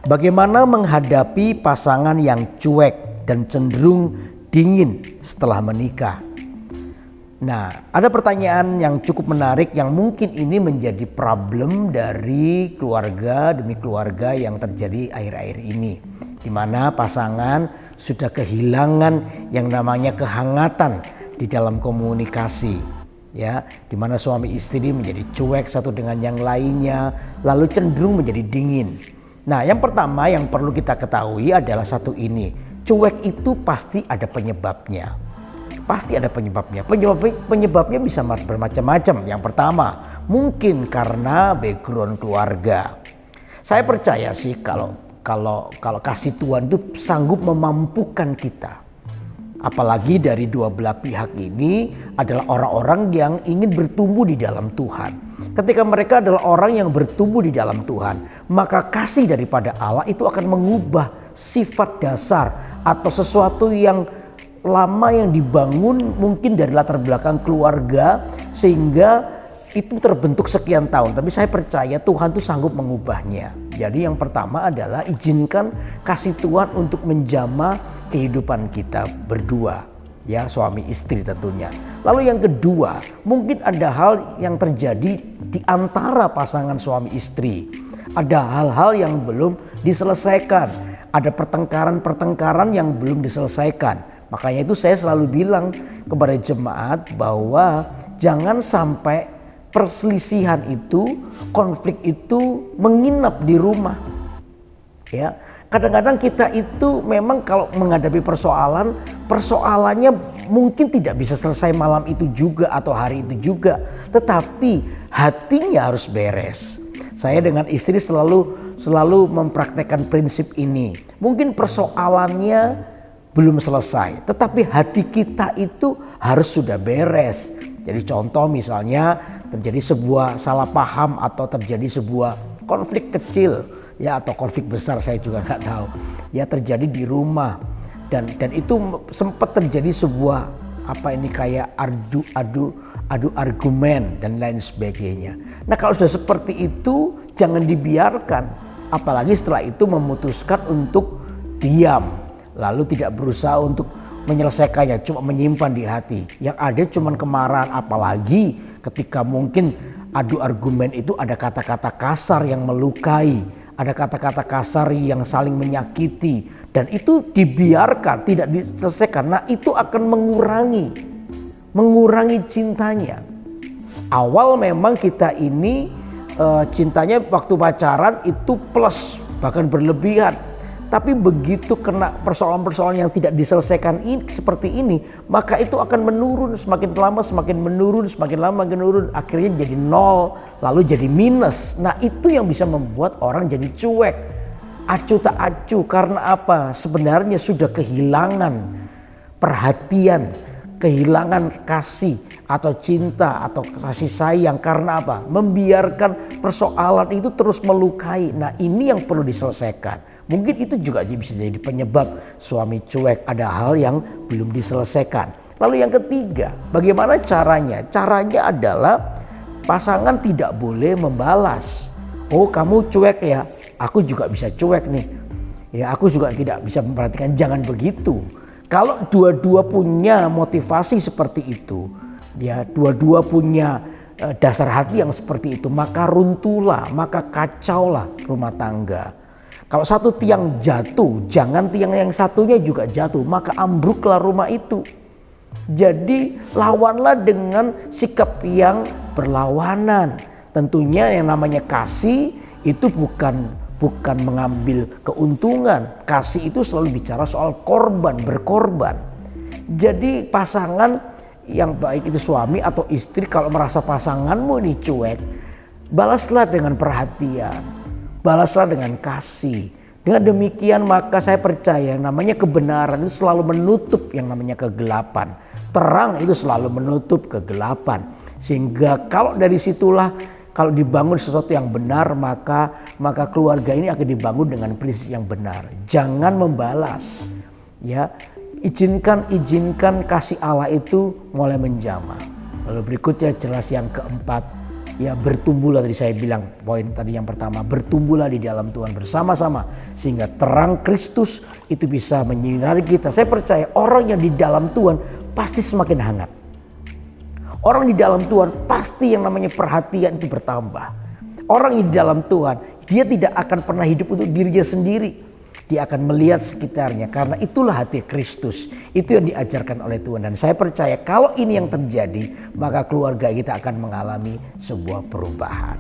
Bagaimana menghadapi pasangan yang cuek dan cenderung dingin setelah menikah? Nah, ada pertanyaan yang cukup menarik yang mungkin ini menjadi problem dari keluarga demi keluarga yang terjadi akhir-akhir ini, di mana pasangan sudah kehilangan yang namanya kehangatan di dalam komunikasi, ya, di mana suami istri menjadi cuek satu dengan yang lainnya, lalu cenderung menjadi dingin. Nah, yang pertama yang perlu kita ketahui adalah satu ini, cuek itu pasti ada penyebabnya. Pasti ada penyebabnya. Penyebabnya bisa bermacam-macam. Yang pertama, mungkin karena background keluarga. Saya percaya sih kalau kasih Tuhan itu sanggup memampukan kita. Apalagi dari dua belah pihak ini adalah orang-orang yang ingin bertumbuh di dalam Tuhan. Ketika mereka adalah orang yang bertumbuh di dalam Tuhan, maka kasih daripada Allah itu akan mengubah sifat dasar atau sesuatu yang lama yang dibangun mungkin dari latar belakang keluarga sehingga itu terbentuk sekian tahun. Tapi saya percaya Tuhan itu sanggup mengubahnya. Jadi yang pertama adalah izinkan kasih Tuhan untuk menjamah kehidupan kita berdua, ya, suami istri tentunya. Lalu yang kedua, mungkin ada hal yang terjadi di antara pasangan suami istri. Ada hal-hal yang belum diselesaikan, ada pertengkaran-pertengkaran yang belum diselesaikan. Makanya itu saya selalu bilang kepada jemaat bahwa jangan sampai perselisihan itu, konflik itu menginap di rumah. Ya, kadang-kadang kita itu memang kalau menghadapi persoalannya mungkin tidak bisa selesai malam itu juga atau hari itu juga, tetapi hatinya harus beres. Saya dengan istri selalu mempraktekkan prinsip ini. Mungkin persoalannya belum selesai, tetapi hati kita itu harus sudah beres. Jadi contoh misalnya terjadi sebuah salah paham atau terjadi sebuah konflik kecil, ya, atau konflik besar saya juga nggak tahu, ya, terjadi di rumah dan itu sempat terjadi sebuah kayak adu argumen dan lain sebagainya. Nah, kalau sudah seperti itu jangan dibiarkan, apalagi setelah itu memutuskan untuk diam. Lalu tidak berusaha untuk menyelesaikannya, cuma menyimpan di hati. Yang ada cuma kemarahan, apalagi ketika mungkin adu argumen itu ada kata-kata kasar yang melukai, ada kata-kata kasar yang saling menyakiti, dan itu dibiarkan, tidak diselesaikan. Nah, itu akan mengurangi cintanya. Awal memang kita ini cintanya waktu pacaran itu plus, bahkan berlebihan. Tapi begitu kena persoalan-persoalan yang tidak diselesaikan seperti ini, maka itu akan menurun, semakin lama semakin menurun, semakin lama makin menurun, akhirnya jadi nol, lalu jadi minus. Nah, itu yang bisa membuat orang jadi cuek, acuh tak acuh. Karena apa? Sebenarnya sudah kehilangan perhatian, kehilangan kasih atau cinta atau kasih sayang. Karena apa? Membiarkan persoalan itu terus melukai. Nah, ini yang perlu diselesaikan. Mungkin itu juga bisa jadi penyebab suami cuek, ada hal yang belum diselesaikan. Lalu yang ketiga, bagaimana caranya? Caranya adalah pasangan tidak boleh membalas. Oh, kamu cuek ya, aku juga bisa cuek nih. Ya, aku juga tidak bisa memperhatikan. Jangan begitu. Kalau dua-dua punya motivasi seperti itu, ya, dua-dua punya dasar hati yang seperti itu, maka runtuhlah, maka kacaulah rumah tangga. Kalau satu tiang jatuh, jangan tiang yang satunya juga jatuh, maka ambruklah rumah itu. Jadi lawanlah dengan sikap yang berlawanan. Tentunya yang namanya kasih itu bukan mengambil keuntungan. Kasih itu selalu bicara soal berkorban. Jadi pasangan yang baik itu suami atau istri, kalau merasa pasanganmu ini cuek, balaslah dengan perhatian. Balaslah dengan kasih. Dengan demikian maka saya percaya yang namanya kebenaran itu selalu menutup yang namanya kegelapan. Terang itu selalu menutup kegelapan. Sehingga kalau dari situlah, kalau dibangun sesuatu yang benar, maka keluarga ini akan dibangun dengan prinsip yang benar. Jangan membalas. Ya, izinkan kasih Allah itu mulai menjamah. Lalu berikutnya jelas yang keempat, Ya, bertumbuhlah, tadi saya bilang poin tadi yang pertama, bertumbuhlah di dalam Tuhan bersama-sama sehingga terang Kristus itu bisa menyinari kita. Saya percaya orang yang di dalam Tuhan pasti semakin hangat. Orang di dalam Tuhan pasti yang namanya perhatian itu bertambah. Orang yang di dalam Tuhan, dia tidak akan pernah hidup untuk dirinya sendiri. Dia akan melihat sekitarnya, karena itulah hati Kristus. Itu yang diajarkan oleh Tuhan. Dan saya percaya kalau ini yang terjadi, maka keluarga kita akan mengalami sebuah perubahan.